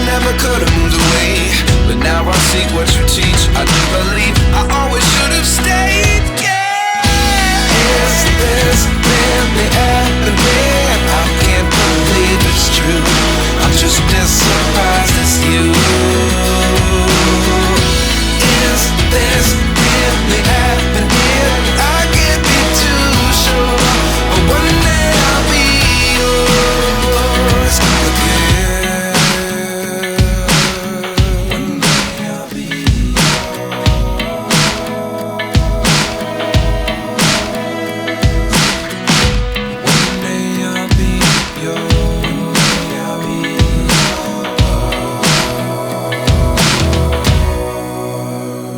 never could have moved away, but now I see what you teach. I do believe I always should have stayed. Yeah. Is this really happening? I can't believe it's true. I'm just as surprised as you. Is this really happening? I can't be too sure, but one day I'll be yours again. One day I'll be One day I'll be yours. I'll be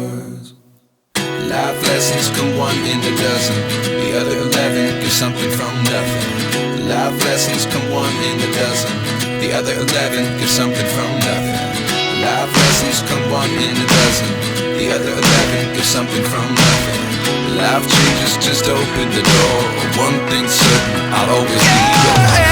yours. Life lessons come one in a dozen. The other 11 get something from nothing. Life lessons come one in a dozen. The other 11 get something from nothing. Life lessons come one in a dozen. The other 11 get something from nothing. Life changes, just open the door. One thing's certain, I'll always be yours.